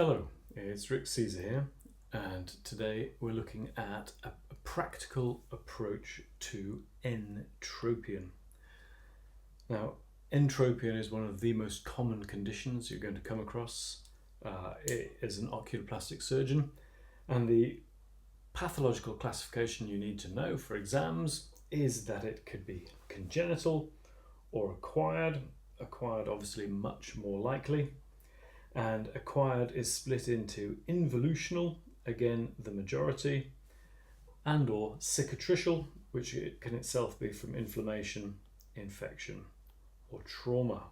Hello, it's Rick Caesar here, and today we're looking at a practical approach to entropion. Now, entropion is one of the most common conditions you're going to come across as an oculoplastic surgeon, and the pathological classification you need to know for exams is that it could be congenital or acquired. Acquired obviously much more likely. And acquired is split into involutional, again the majority, and or cicatricial, which it can itself be from inflammation, infection or trauma.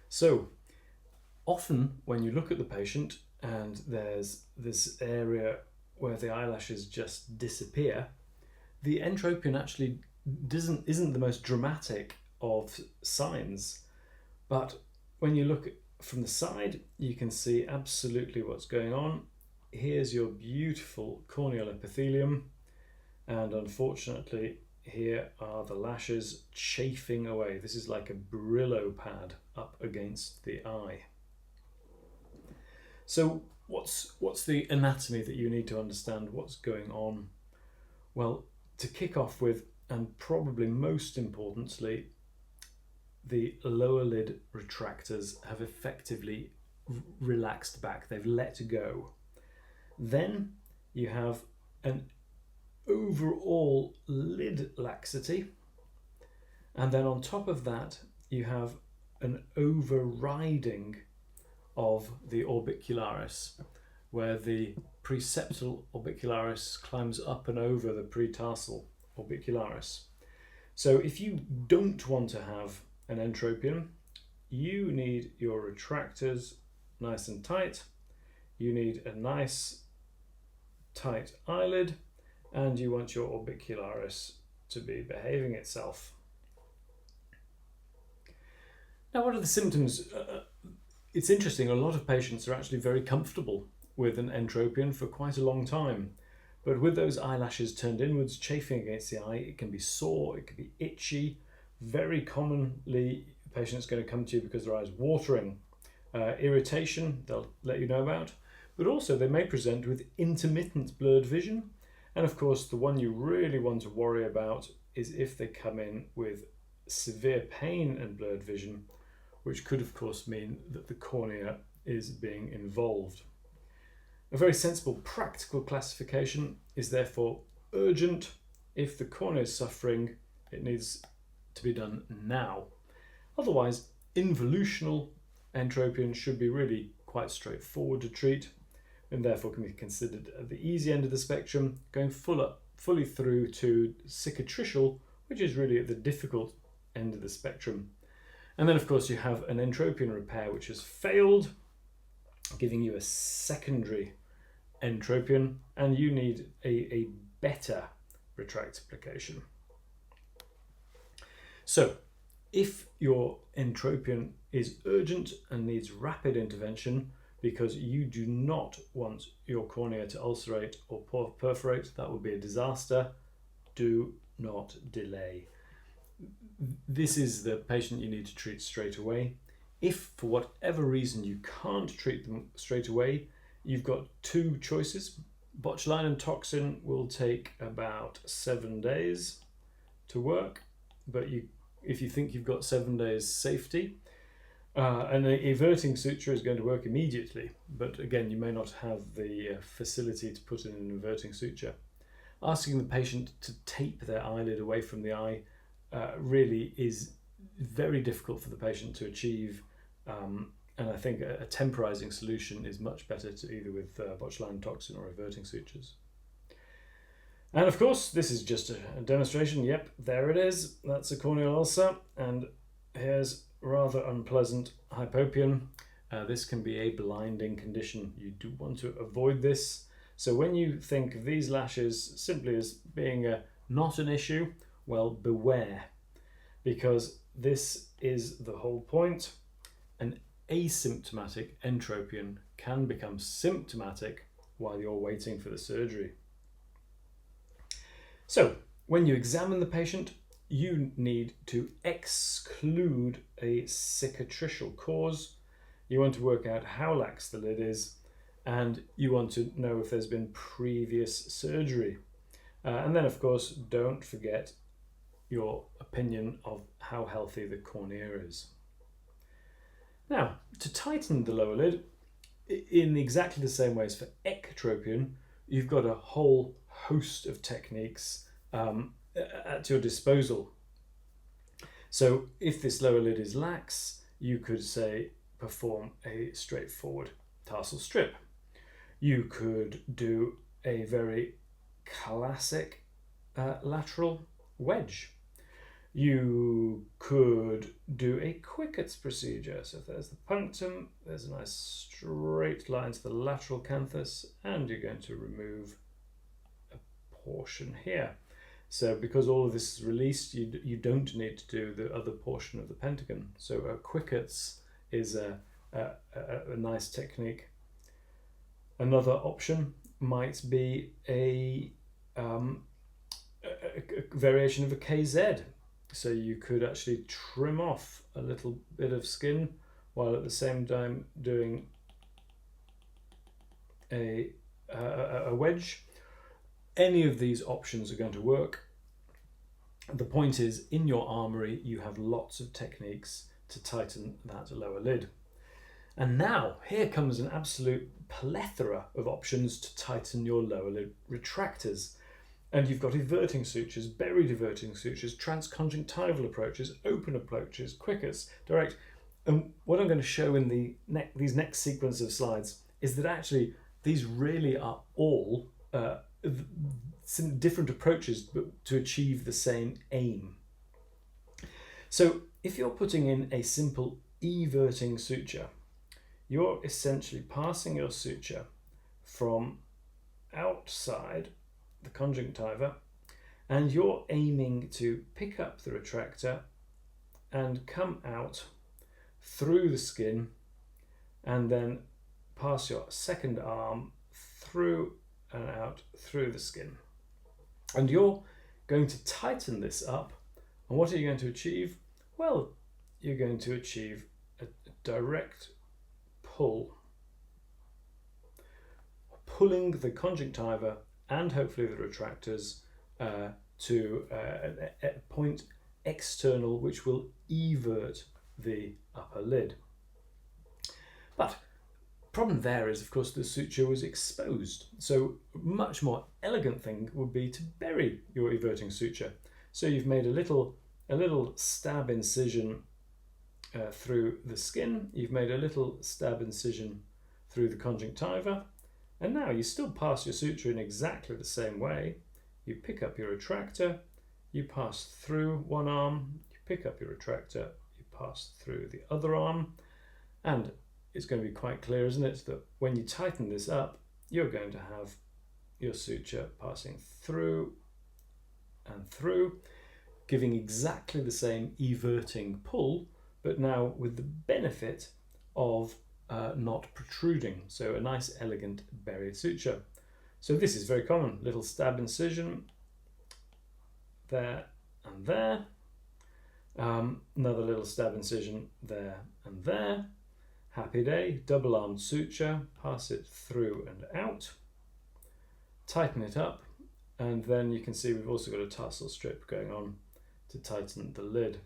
So often when you look at the patient and there's this area where the eyelashes just disappear, the entropion actually isn't the most dramatic of signs, but when you look from the side, you can see absolutely what's going on. Here's your beautiful corneal epithelium, and unfortunately here are the lashes chafing away. This is like a Brillo pad up against the eye. So what's the anatomy that you need to understand what's going on? Well, to kick off with, and probably most importantly, the lower lid retractors have effectively relaxed back, they've let go. Then you have an overall lid laxity, and then on top of that you have an overriding of the orbicularis, where the preseptal orbicularis climbs up and over the pretarsal orbicularis. So if you don't want to have an entropion, you need your retractors nice and tight, you need a nice tight eyelid, and you want your orbicularis to be behaving itself. Now, what are the symptoms? It's interesting, a lot of patients are actually very comfortable with an entropion for quite a long time, but with those eyelashes turned inwards, chafing against the eye, it can be sore, it can be itchy. Very commonly, a patient's going to come to you because their eye's watering. Irritation, they'll let you know about, but also they may present with intermittent blurred vision. And of course, the one you really want to worry about is if they come in with severe pain and blurred vision, which could of course mean that the cornea is being involved. A very sensible practical classification is therefore urgent. If the cornea is suffering, it needs to be done now. Otherwise, involutional entropion should be really quite straightforward to treat, and therefore can be considered at the easy end of the spectrum, going fully through to cicatricial, which is really at the difficult end of the spectrum. And then of course you have an entropion repair which has failed, giving you a secondary entropion, and you need a better retractification. So if your entropion is urgent and needs rapid intervention because you do not want your cornea to ulcerate or perforate, that would be a disaster, do not delay. This is the patient you need to treat straight away. If for whatever reason you can't treat them straight away, you've got two choices. Botulinum toxin will take about 7 days to work, but if you think you've got 7 days safety, an everting suture is going to work immediately, but again, you may not have the facility to put in an everting suture. Asking the patient to tape their eyelid away from the eye really is very difficult for the patient to achieve, and I think a temporizing solution is much better to either with botulinum toxin or everting sutures. And of course, this is just a demonstration. Yep, there it is. That's a corneal ulcer, and here's rather unpleasant hypopion. This can be a blinding condition. You do want to avoid this. So when you think of these lashes simply as being not an issue, well, beware, because this is the whole point. An asymptomatic entropion can become symptomatic while you're waiting for the surgery. So when you examine the patient, you need to exclude a cicatricial cause. you want to work out how lax the lid is, and you want to know if there's been previous surgery. And then, of course, don't forget your opinion of how healthy the cornea is. Now, to tighten the lower lid, in exactly the same way as for ectropion, you've got a whole host of techniques at your disposal. So if this lower lid is lax, you could say perform a straightforward tarsal strip. You could do a very classic lateral wedge. You could do a Quickets procedure. So if there's the punctum, there's a nice straight line to the lateral canthus, and you're going to remove a portion here. So because all of this is released, you don't need to do the other portion of the pentagon. So Quickets is a nice technique. Another option might be a variation of a KZ. So you could actually trim off a little bit of skin while at the same time doing a wedge. Any of these options are going to work. The point is, in your armory, you have lots of techniques to tighten that lower lid. And now, here comes an absolute plethora of options to tighten your lower lid retractors. And you've got everting sutures, buried everting sutures, transconjunctival approaches, open approaches, Quickets, direct. And what I'm going to show in these next sequence of slides is that actually these really are all some different approaches but to achieve the same aim. So if you're putting in a simple everting suture, you're essentially passing your suture from outside the conjunctiva, and you're aiming to pick up the retractor and come out through the skin, and then pass your second arm through and out through the skin. And you're going to tighten this up, and what are you going to achieve? Well, you're going to achieve a direct pull, pulling the conjunctiva and hopefully the retractors to a point external, which will evert the upper lid. But problem there is, of course, the suture was exposed. So a much more elegant thing would be to bury your everting suture. So you've made a little stab incision through the skin. You've made a little stab incision through the conjunctiva. And now you still pass your suture in exactly the same way. You pick up your retractor, you pass through one arm, you pick up your retractor, you pass through the other arm, and it's going to be quite clear, isn't it, that when you tighten this up, you're going to have your suture passing through and through, giving exactly the same everting pull, but now with the benefit of not protruding. So a nice elegant buried suture. So this is very common. Little stab incision there and there. Another little stab incision there and there. Happy day. Double armed suture. Pass it through and out. Tighten it up. And then you can see we've also got a tarsal strip going on to tighten the lid.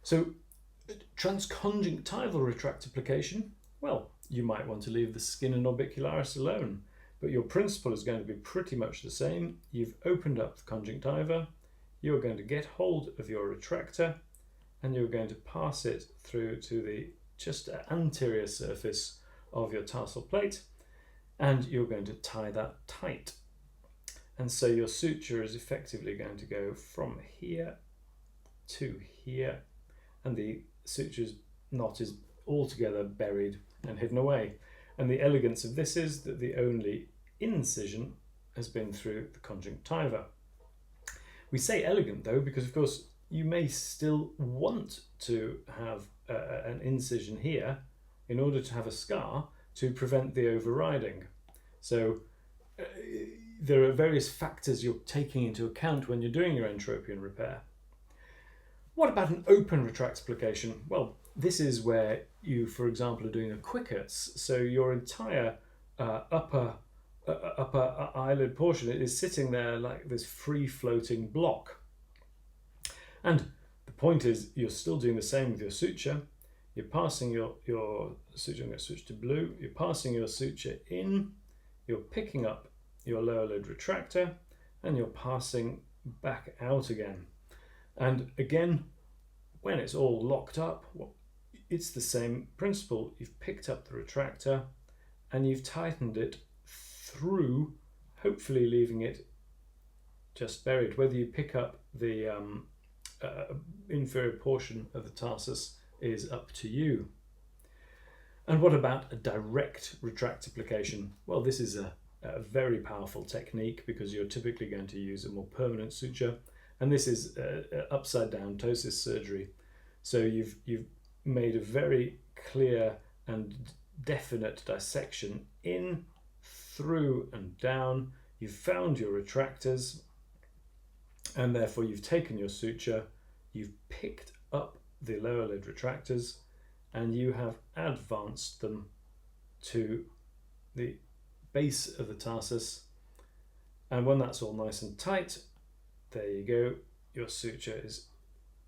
So transconjunctival retractor, well, you might want to leave the skin and orbicularis alone, but your principle is going to be pretty much the same. You've opened up the conjunctiva, you're going to get hold of your retractor, and you're going to pass it through to the just anterior surface of your tarsal plate, and you're going to tie that tight. And so your suture is effectively going to go from here to here, and the suture's knot is altogether buried and hidden away. And the elegance of this is that the only incision has been through the conjunctiva. We say elegant though, because of course you may still want to have an incision here in order to have a scar to prevent the overriding. So there are various factors you're taking into account when you're doing your entropion repair. What about an open retractor application? Well, this is where you, for example, are doing a quick so your entire upper eyelid portion is sitting there like this free-floating block. And the point is, you're still doing the same with your suture. You're passing your suture, I'm going to switch to blue, you're passing your suture in, you're picking up your lower lid retractor, and you're passing back out again. And again, when it's all locked up, it's the same principle. You've picked up the retractor and you've tightened it through, hopefully leaving it just buried. Whether you pick up the inferior portion of the tarsus is up to you. And what about a direct retract application? Well, this is a very powerful technique because you're typically going to use a more permanent suture, and this is upside down ptosis surgery. So you've made a very clear and definite dissection in, through and down. You've found your retractors, and therefore you've taken your suture, you've picked up the lower lid retractors, and you have advanced them to the base of the tarsus. And when that's all nice and tight, there you go, your suture is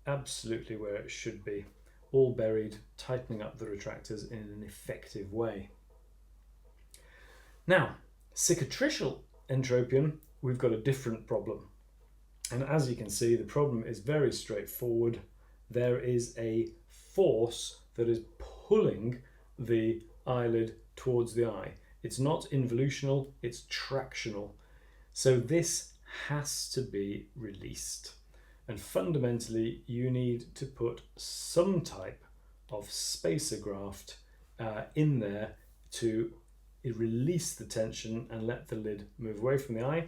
absolutely where it should be, all buried, tightening up the retractors in an effective way. Now, cicatricial entropion, we've got a different problem. And as you can see, the problem is very straightforward. There is a force that is pulling the eyelid towards the eye. It's not involutional, it's tractional. So this has to be released. And fundamentally, you need to put some type of spacer graft in there to release the tension and let the lid move away from the eye.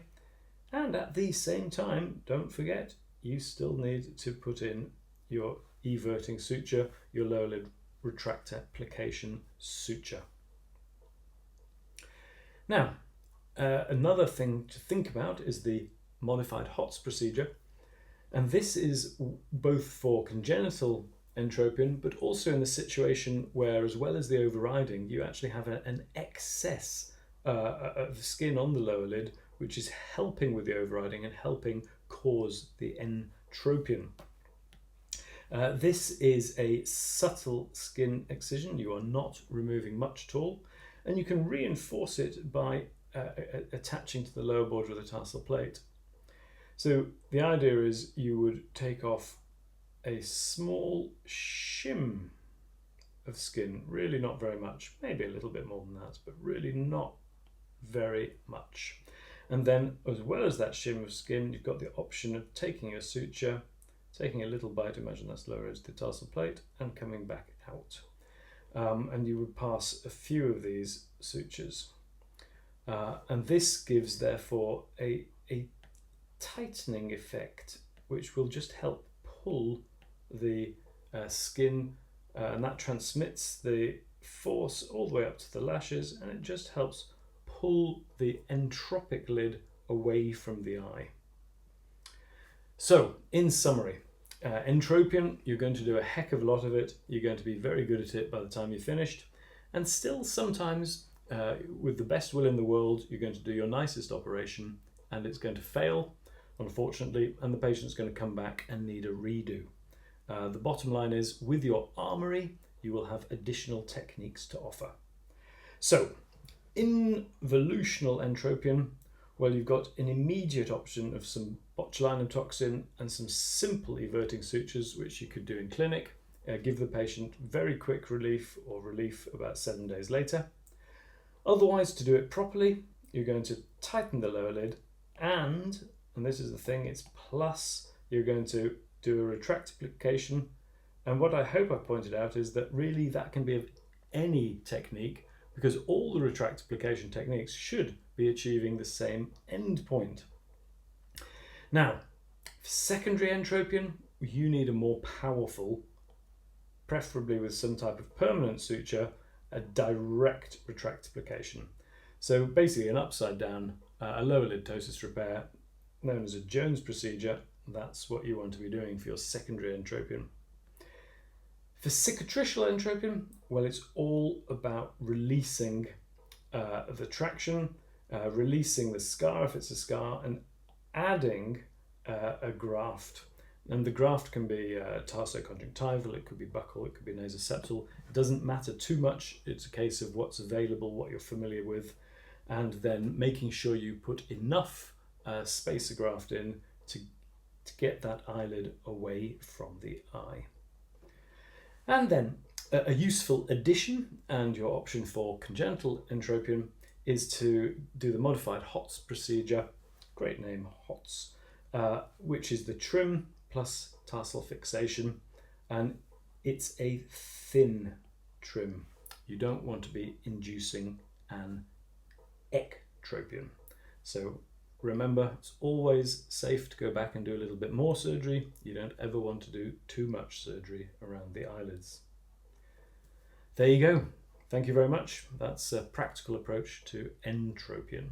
And at the same time, don't forget, you still need to put in your everting suture, your lower lid retractor plication suture. Now, another thing to think about is the modified HOTS procedure. And this is both for congenital entropion, but also in the situation where, as well as the overriding, you actually have an excess of skin on the lower lid, which is helping with the overriding and helping cause the entropion. This is a subtle skin excision. You are not removing much at all, and you can reinforce it by attaching to the lower border of the tarsal plate. So the idea is you would take off a small shim of skin, really not very much, maybe a little bit more than that, but really not very much. And then, as well as that shim of skin, you've got the option of taking a suture, taking a little bite, imagine that's lower edge of the tarsal plate, and coming back out. And you would pass a few of these sutures. And this gives, therefore, a tightening effect, which will just help pull the skin, and that transmits the force all the way up to the lashes, and it just helps pull the entropic lid away from the eye. So, in summary, entropion, you're going to do a heck of a lot of it. You're going to be very good at it by the time you're finished, and still sometimes, with the best will in the world, you're going to do your nicest operation, and it's going to fail, unfortunately, and the patient's going to come back and need a redo. The bottom line is, with your armory, you will have additional techniques to offer. So, involutional entropion, well, you've got an immediate option of some botulinum toxin and some simple everting sutures, which you could do in clinic, give the patient very quick relief or relief about 7 days later. Otherwise, to do it properly, you're going to tighten the lower lid, and this is the thing, it's plus, you're going to do a retract application. And what I hope I pointed out is that really that can be of any technique, because all the retract application techniques should be achieving the same end point. Now, for secondary entropion, you need a more powerful, preferably with some type of permanent suture, a direct retract application. So basically an upside down, a lower lid ptosis repair, known as a Jones procedure. That's what you want to be doing for your secondary entropion. For cicatricial entropion, well, it's all about releasing the traction, releasing the scar if it's a scar, and adding a graft. And the graft can be tarso-conjunctival, it could be buccal, it could be nasoseptal. It doesn't matter too much. It's a case of what's available, what you're familiar with, and then making sure you put enough spacer graft in to get that eyelid away from the eye. And then a useful addition, and your option for congenital entropion, is to do the modified HOTS procedure, great name, HOTS, which is the trim plus tarsal fixation, and it's a thin trim. You don't want to be inducing an ectropion. So remember, it's always safe to go back and do a little bit more surgery. You don't ever want to do too much surgery around the eyelids. There you go. Thank you very much. That's a practical approach to entropion.